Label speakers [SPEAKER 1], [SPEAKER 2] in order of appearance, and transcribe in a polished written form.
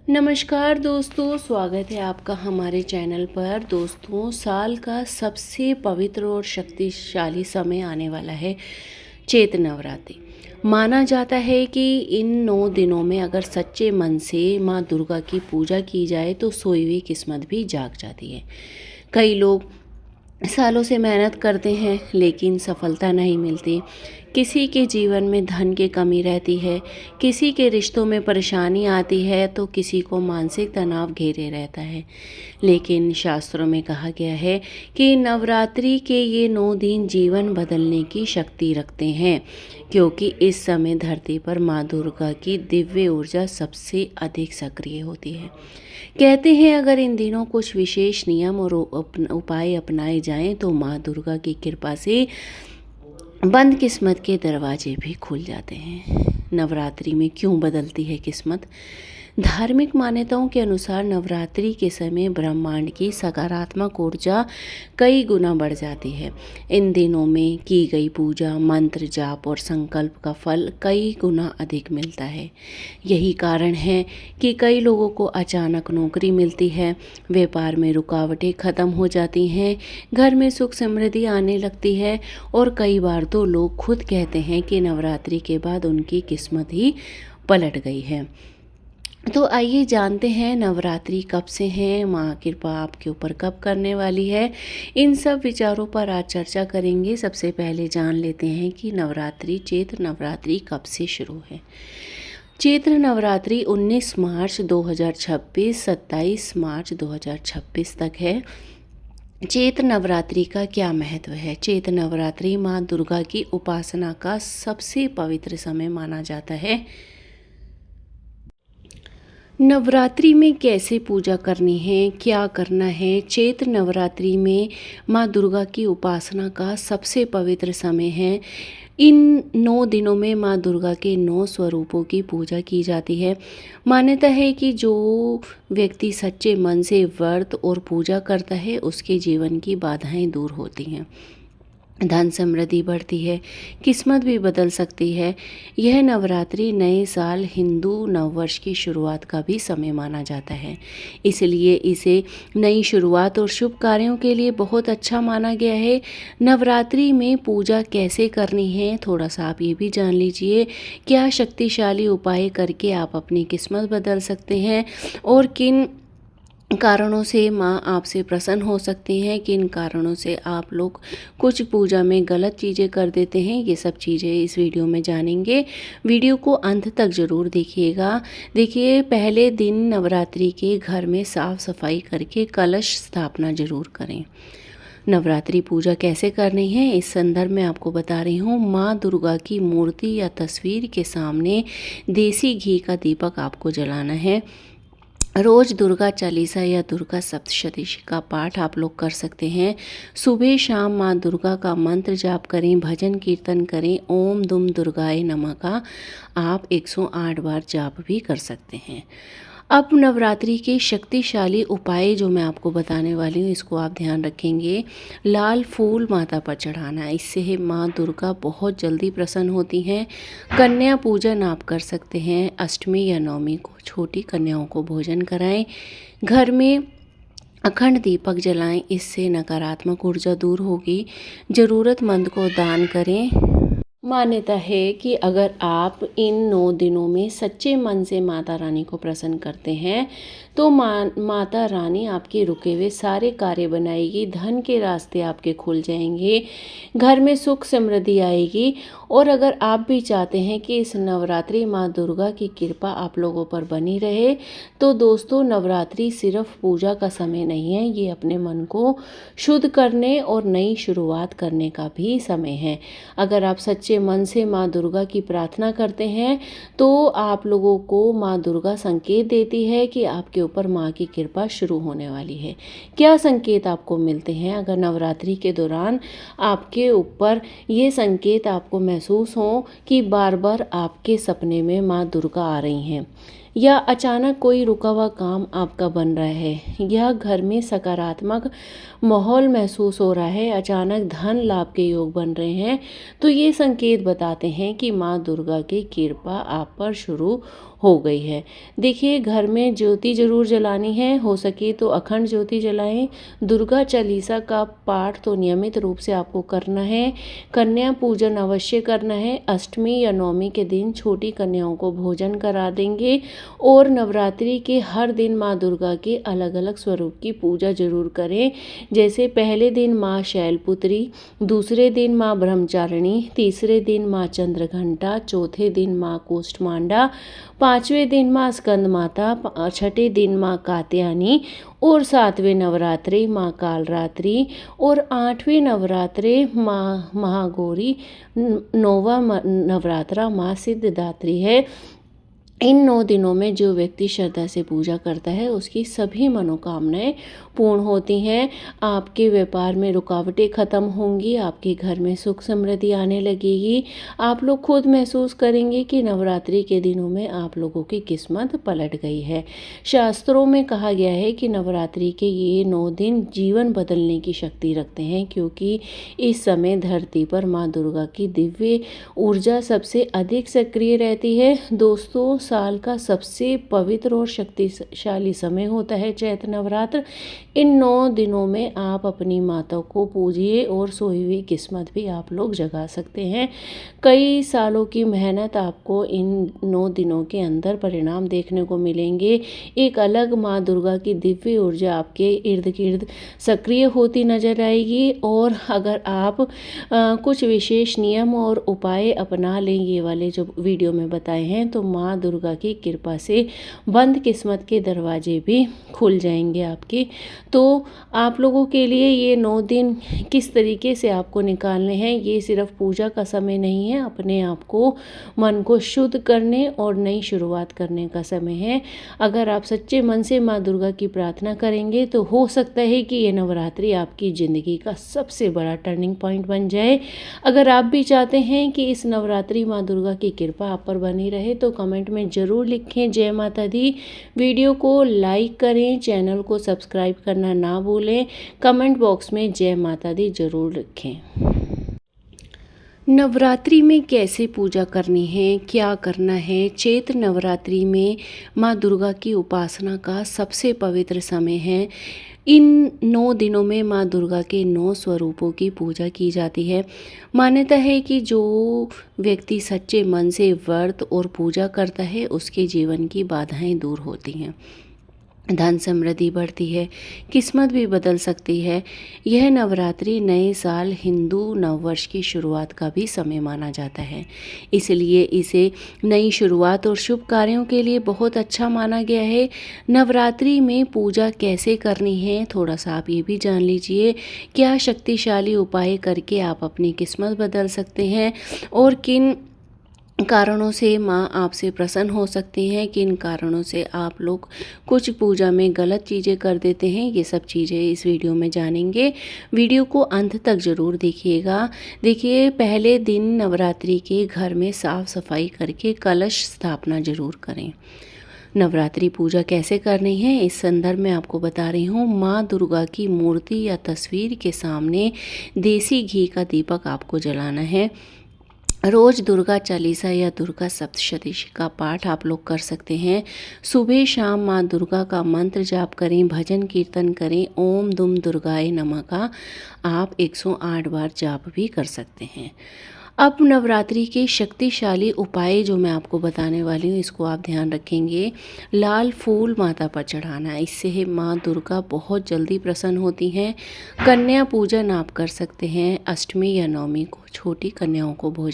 [SPEAKER 1] नमस्कार दोस्तों, स्वागत है आपका हमारे चैनल पर। दोस्तों, साल का सबसे पवित्र और शक्तिशाली समय आने वाला है, चैत्र नवरात्रि। माना जाता है कि इन 9 दिनों में अगर सच्चे मन से माँ दुर्गा की पूजा की जाए तो सोई हुई किस्मत भी जाग जाती है। कई लोग सालों से मेहनत करते हैं लेकिन सफलता नहीं मिलती। किसी के जीवन में धन की कमी रहती है, किसी के रिश्तों में परेशानी आती है तो किसी को मानसिक तनाव घेरे रहता है। लेकिन शास्त्रों में कहा गया है कि नवरात्रि के ये 9 दिन जीवन बदलने की शक्ति रखते हैं, क्योंकि इस समय धरती पर माँ दुर्गा की दिव्य ऊर्जा सबसे अधिक सक्रिय होती है। कहते हैं अगर इन दिनों कुछ विशेष नियम और उपाय अपनाए जाएं तो माँ दुर्गा की कृपा से बंद किस्मत के दरवाजे भी खुल जाते हैं। नवरात्रि में क्यों बदलती है किस्मत? धार्मिक मान्यताओं के अनुसार नवरात्रि के समय ब्रह्मांड की सकारात्मक ऊर्जा कई गुना बढ़ जाती है। इन दिनों में की गई पूजा, मंत्र जाप और संकल्प का फल कई गुना अधिक मिलता है। यही कारण है कि कई लोगों को अचानक नौकरी मिलती है, व्यापार में रुकावटें खत्म हो जाती हैं, घर में सुख समृद्धि आने लगती है और कई बार तो लोग खुद कहते हैं कि नवरात्रि के बाद उनकी किस्मत ही पलट गई है। तो आइए जानते हैं नवरात्रि कब से है, माँ कृपा आपके ऊपर कब करने वाली है। इन सब विचारों पर आज चर्चा करेंगे। सबसे पहले जान लेते हैं कि चैत्र नवरात्रि कब से शुरू है। चैत्र नवरात्रि 19 मार्च 2026 27 मार्च 2026 तक है। चैत्र नवरात्रि का क्या महत्व है? चैत्र नवरात्रि माँ दुर्गा की उपासना का सबसे पवित्र समय माना जाता है। नवरात्रि में कैसे पूजा करनी है, क्या करना है? चैत्र नवरात्रि में माँ दुर्गा की उपासना का सबसे पवित्र समय है। इन 9 दिनों में माँ दुर्गा के 9 स्वरूपों की पूजा की जाती है। मान्यता है कि जो व्यक्ति सच्चे मन से व्रत और पूजा करता है उसके जीवन की बाधाएं दूर होती हैं, धन समृद्धि बढ़ती है, किस्मत भी बदल सकती है। यह नवरात्रि नए साल हिंदू नववर्ष की शुरुआत का भी समय माना जाता है, इसलिए इसे नई शुरुआत और शुभ कार्यों के लिए बहुत अच्छा माना गया है। नवरात्रि में पूजा कैसे करनी है, थोड़ा सा आप ये भी जान लीजिए। क्या शक्तिशाली उपाय करके आप अपनी किस्मत बदल सकते हैं और किन कारणों से माँ आपसे प्रसन्न हो सकती हैं, किन कारणों से आप लोग कुछ पूजा में गलत चीज़ें कर देते हैं, ये सब चीज़ें इस वीडियो में जानेंगे। वीडियो को अंत तक ज़रूर देखिएगा। देखिए, पहले दिन नवरात्रि के घर में साफ सफाई करके कलश स्थापना ज़रूर करें। नवरात्रि पूजा कैसे करनी है इस संदर्भ में आपको बता रही हूँ। माँ दुर्गा की मूर्ति या तस्वीर के सामने देसी घी का दीपक आपको जलाना है। रोज़ दुर्गा चालीसा या दुर्गा सप्तशती का पाठ आप लोग कर सकते हैं। सुबह शाम माँ दुर्गा का मंत्र जाप करें, भजन कीर्तन करें। ओम दुम दुर्गाए नमः का आप 108 बार जाप भी कर सकते हैं। अब नवरात्रि के शक्तिशाली उपाय जो मैं आपको बताने वाली हूँ, इसको आप ध्यान रखेंगे। लाल फूल माता पर चढ़ाना, इससे माँ दुर्गा बहुत जल्दी प्रसन्न होती हैं। कन्या पूजन आप कर सकते हैं। अष्टमी या नवमी को छोटी कन्याओं को भोजन कराएं। घर में अखंड दीपक जलाएं, इससे नकारात्मक ऊर्जा दूर होगी। ज़रूरतमंद को दान करें। मान्यता है कि अगर आप इन 9 दिनों में सच्चे मन से माता रानी को प्रसन्न करते हैं तो माता रानी आपके रुके हुए सारे कार्य बनाएगी, धन के रास्ते आपके खुल जाएंगे, घर में सुख समृद्धि आएगी। और अगर आप भी चाहते हैं कि इस नवरात्रि माँ दुर्गा की कृपा आप लोगों पर बनी रहे तो दोस्तों, नवरात्रि सिर्फ पूजा का समय नहीं है, ये अपने मन को शुद्ध करने और नई शुरुआत करने का भी समय है। अगर आप सच्चे मन से माँ दुर्गा की प्रार्थना करते हैं तो आप लोगों को माँ दुर्गा संकेत देती है कि आपके ऊपर माँ की कृपा शुरू होने वाली है। क्या संकेत आपको मिलते हैं? अगर नवरात्रि के दौरान आपके ऊपर ये संकेत आपको महसूस हो कि बार बार आपके सपने में माँ दुर्गा आ रही हैं, या अचानक कोई रुका हुआ काम आपका बन रहा है, या घर में सकारात्मक माहौल महसूस हो रहा है, अचानक धन लाभ के योग बन रहे हैं, तो ये संकेत बताते हैं कि माँ दुर्गा की कृपा आप पर शुरू हो गई है। देखिए, घर में ज्योति ज़रूर जलानी है, हो सके तो अखंड ज्योति जलाएं। दुर्गा चालीसा का पाठ तो नियमित रूप से आपको करना है। कन्या पूजन अवश्य करना है। अष्टमी या नवमी के दिन छोटी कन्याओं को भोजन करा देंगे और नवरात्रि के हर दिन माँ दुर्गा के अलग अलग स्वरूप की पूजा जरूर करें। जैसे पहले दिन माँ शैलपुत्री, दूसरे दिन माँ ब्रह्मचारिणी, तीसरे दिन माँ चंद्रघंटा, चौथे दिन माँ कोष्ठमांडा, पांचवें दिन माँ स्कंद माता, छठे दिन माँ कात्यायनी और सातवें नवरात्रि माँ कालरात्रि और आठवें नवरात्रि माँ महागौरी, नौवा नवरात्रा माँ सिद्धिदात्री है। इन 9 दिनों में जो व्यक्ति श्रद्धा से पूजा करता है उसकी सभी मनोकामनाएं पूर्ण होती हैं। आपके व्यापार में रुकावटें खत्म होंगी, आपके घर में सुख समृद्धि आने लगेगी। आप लोग खुद महसूस करेंगे कि नवरात्रि के दिनों में आप लोगों की किस्मत पलट गई है। शास्त्रों में कहा गया है कि नवरात्रि के ये 9 दिन जीवन बदलने की शक्ति रखते हैं, क्योंकि इस समय धरती पर माँ दुर्गा की दिव्य ऊर्जा सबसे अधिक सक्रिय रहती है। दोस्तों, साल का सबसे पवित्र और शक्तिशाली समय होता है चैत्र नवरात्र। इन 9 दिनों में आप अपनी माता को पूजिए और सोई हुई किस्मत भी आप लोग जगा सकते हैं। कई सालों की मेहनत आपको इन 9 दिनों के अंदर परिणाम देखने को मिलेंगे। एक अलग माँ दुर्गा की दिव्य ऊर्जा आपके इर्द गिर्द सक्रिय होती नजर आएगी। और अगर आप कुछ विशेष नियम और उपाय अपना लें, ये वाले जो वीडियो में बताए हैं, तो माँ दुर्गा की कृपा से बंद किस्मत के दरवाजे भी खुल जाएंगे आपके। तो आप लोगों के लिए ये 9 दिन किस तरीके से आपको निकालने हैं, ये सिर्फ पूजा का समय नहीं है, अपने आप को, मन को शुद्ध करने और नई शुरुआत करने का समय है। अगर आप सच्चे मन से माँ दुर्गा की प्रार्थना करेंगे तो हो सकता है कि ये नवरात्रि आपकी ज़िंदगी का सबसे बड़ा टर्निंग पॉइंट बन जाए। अगर आप भी चाहते हैं कि इस नवरात्रि माँ दुर्गा की कृपा आप पर बनी रहे तो कमेंट में ज़रूर लिखें जय माता दी। वीडियो को लाइक करें, चैनल को सब्सक्राइब करना ना भूलें, कमेंट बॉक्स में जय माता दी ज़रूर लिखें। नवरात्रि में कैसे पूजा करनी है, क्या करना है? चैत्र नवरात्रि में माँ दुर्गा की उपासना का सबसे पवित्र समय है। इन 9 दिनों में माँ दुर्गा के 9 स्वरूपों की पूजा की जाती है। मान्यता है कि जो व्यक्ति सच्चे मन से व्रत और पूजा करता है उसके जीवन की बाधाएं दूर होती हैं, धन समृद्धि बढ़ती है, किस्मत भी बदल सकती है। यह नवरात्रि नए साल हिंदू नववर्ष की शुरुआत का भी समय माना जाता है, इसलिए इसे नई शुरुआत और शुभ कार्यों के लिए बहुत अच्छा माना गया है। नवरात्रि में पूजा कैसे करनी है, थोड़ा सा आप ये भी जान लीजिए। क्या शक्तिशाली उपाय करके आप अपनी किस्मत बदल सकते हैं और किन कारणों से माँ आपसे प्रसन्न हो सकती हैं, किन कारणों से आप लोग कुछ पूजा में गलत चीज़ें कर देते हैं, ये सब चीज़ें इस वीडियो में जानेंगे। वीडियो को अंत तक ज़रूर देखिएगा। देखिए, पहले दिन नवरात्रि के घर में साफ़ सफाई करके कलश स्थापना ज़रूर करें। नवरात्रि पूजा कैसे करनी है इस संदर्भ में आपको बता रही हूँ। माँ दुर्गा की मूर्ति या तस्वीर के सामने देसी घी का दीपक आपको जलाना है। रोज़ दुर्गा चालीसा या दुर्गा सप्तशती का पाठ आप लोग कर सकते हैं। सुबह शाम माँ दुर्गा का मंत्र जाप करें, भजन कीर्तन करें। ओम दुम दुर्गाए नमः का आप 108 बार जाप भी कर सकते हैं। अब नवरात्रि के शक्तिशाली उपाय जो मैं आपको बताने वाली हूँ, इसको आप ध्यान रखेंगे। लाल फूल माता पर चढ़ाना, इससे माँ दुर्गा बहुत जल्दी प्रसन्न होती हैं। कन्या पूजन आप कर सकते हैं। अष्टमी या नवमी को छोटी कन्याओं को भोजन